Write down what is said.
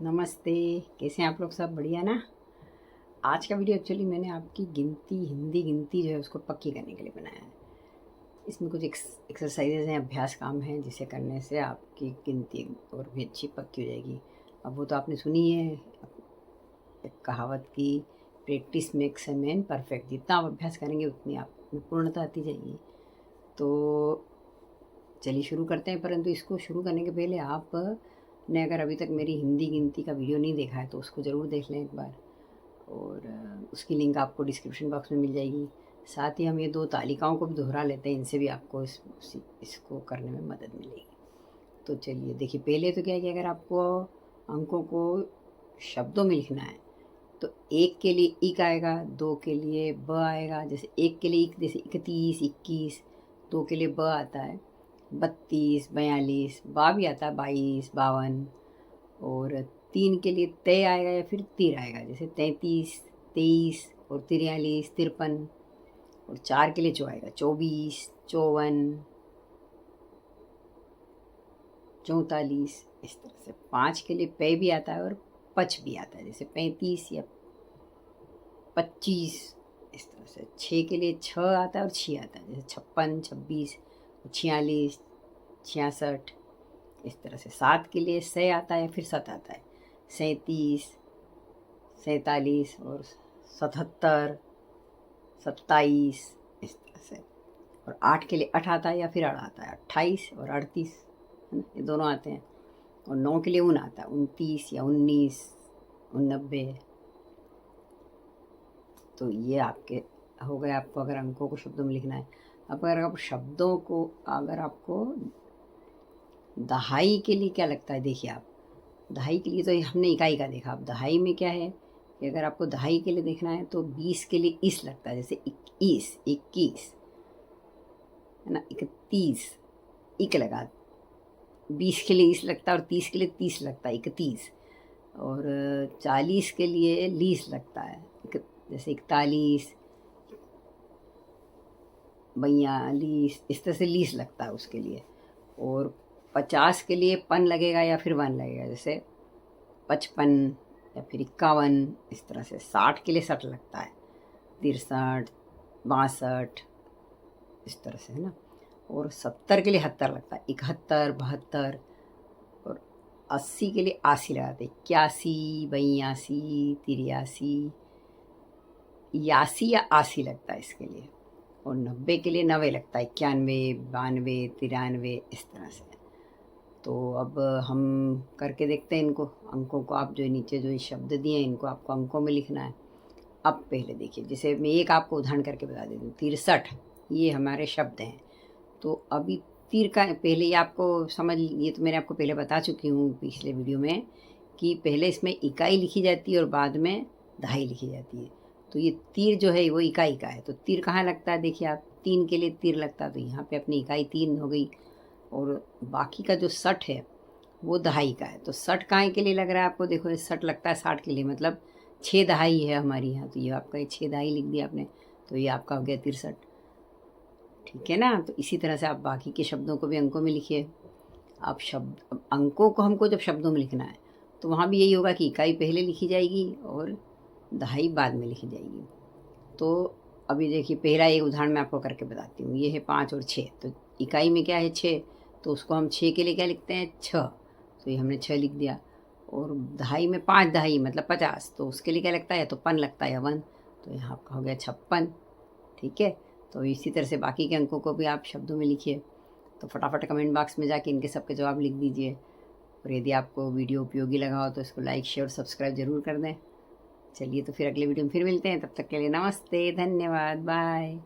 नमस्ते। कैसे हैं आप लोग? सब बढ़िया ना। आज का वीडियो एक्चुअली मैंने आपकी हिंदी गिनती जो है उसको पक्की करने के लिए बनाया है। इसमें कुछ एक्सरसाइजेज हैं, अभ्यास काम हैं, जिसे करने से आपकी गिनती और भी अच्छी पक्की हो जाएगी। अब वो तो आपने सुनी है एक कहावत की, practice makes a man perfect. जितना आप अभ्यास करेंगे उतनी आप में पूर्णता आती जाएगी। तो चलिए शुरू करते हैं। परंतु इसको शुरू करने के पहले आपने अगर अभी तक मेरी हिंदी गिनती का वीडियो नहीं देखा है तो उसको ज़रूर देख लें एक बार, और उसकी लिंक आपको डिस्क्रिप्शन बॉक्स में मिल जाएगी। साथ ही हम ये दो तालिकाओं को भी दोहरा लेते हैं, इनसे भी आपको इसको करने में मदद मिलेगी। तो चलिए देखिए, पहले तो क्या है कि अगर आपको अंकों को शब्दों में लिखना है तो एक के लिए इक आएगा, दो के लिए ब आएगा। जैसे एक के लिए इक, जैसे 31, 21। दो के लिए ब आता है 32, 42। बा भी आता है 22, 52। और तीन के लिए तय आएगा या फिर तीर आएगा, जैसे 33, 23 और 43, 53। और चार के लिए चौ आएगा 24, 54, 44। इस तरह से पाँच के लिए पे भी आता है और पच भी आता है, जैसे 35 या 25। इस तरह से छः के लिए छ आता है और छी आता है, जैसे 56, 26, 46, 66। इस तरह से सात के लिए से आता है या फिर सत आता है, 37, 47 और 77, 27। इस तरह से। और आठ के लिए अठ आता है या फिर अड़ आता है, 28 और 38, है ना, ये दोनों आते हैं। और नौ के लिए उन आता है, 29 या 19, 89। तो ये आपके हो गए, आपको अगर अंकों को शब्दों में लिखना है। अब अगर आप शब्दों को, अगर आपको दहाई के लिए क्या लगता है, देखिए आप दहाई के लिए तो हमने इकाई का देखा। अब दहाई में क्या है कि अगर आपको दहाई के लिए देखना है तो 20 के लिए इस लगता है, जैसे 21, 21, है ना, 31 इक लगा। 20 के लिए इस लगता है और 30 के लिए 30 लगता है, 31। और 40 के लिए लीस लगता है, जैसे 41, 42। इस तरह से लीस लगता है उसके लिए। और 50 के लिए पन लगेगा या फिर वन लगेगा, जैसे 55 या फिर 51। इस तरह से 60 के लिए सठ लगता है, 63, 62। इस तरह से, है ना। और 70 के लिए 70 लगता है, 71, 72। और 80 के लिए आसी लगाते हैं, 81, 82, 83, यासी या आसी लगता है इसके लिए। और 90 के लिए 90 लगता है, 91, 92, 93। इस तरह से। तो अब हम करके देखते हैं इनको, अंकों को। आप जो नीचे जो शब्द दिए हैं इनको आपको अंकों में लिखना है। अब पहले देखिए, जैसे मैं एक आपको उदाहरण करके बता देती हूँ, 63 ये हमारे शब्द हैं। तो अभी तीर का पहले ही आपको समझ, ये तो मैंने आपको पहले बता चुकी हूँ पिछले वीडियो में, कि पहले इसमें इकाई लिखी जाती है और बाद में दहाई लिखी जाती है। तो ये तीर जो है वो इकाई का है। तो तीर कहाँ लगता है, देखिए आप, तीन के लिए तीर लगता है, तो यहाँ पे अपनी इकाई तीन हो गई। और बाकी का जो सठ है वो दहाई का है। तो सठ काय के लिए लग रहा है आपको, देखो ये सठ लगता है 60 के लिए, मतलब 6 दहाई है हमारी यहाँ। तो ये आपका ये 6 दहाई लिख दिया आपने, तो ये आपका हो गया 63। ठीक है ना। तो इसी तरह से आप बाकी के शब्दों को भी अंकों में लिखिए। अब अंकों को हमको जब शब्दों में लिखना है तो वहाँ भी यही होगा कि इकाई पहले लिखी जाएगी और दहाई बाद में लिखी जाएगी। तो अभी देखिए, पहला एक उदाहरण मैं आपको करके बताती हूँ। ये है 5 और 6। तो इकाई में क्या है 6, तो उसको हम 6 के लिए क्या लिखते हैं, 6। तो ये हमने 6 लिख दिया। और दहाई में 5 दहाई मतलब 50, तो उसके लिए क्या लगता है, तो पन लगता है, 1। तो यहाँ आपका हो गया 56। ठीक है। तो इसी तरह से बाकी के अंकों को भी आप शब्दों में लिखिए। तो फटाफट कमेंट बॉक्स में जाके इनके सबके जवाब लिख दीजिए। और यदि आपको वीडियो उपयोगी लगा हो तो इसको लाइक, शेयर और सब्सक्राइब ज़रूर कर दें। चलिए, तो फिर अगले वीडियो में फिर मिलते हैं। तब तक के लिए नमस्ते, धन्यवाद, बाय।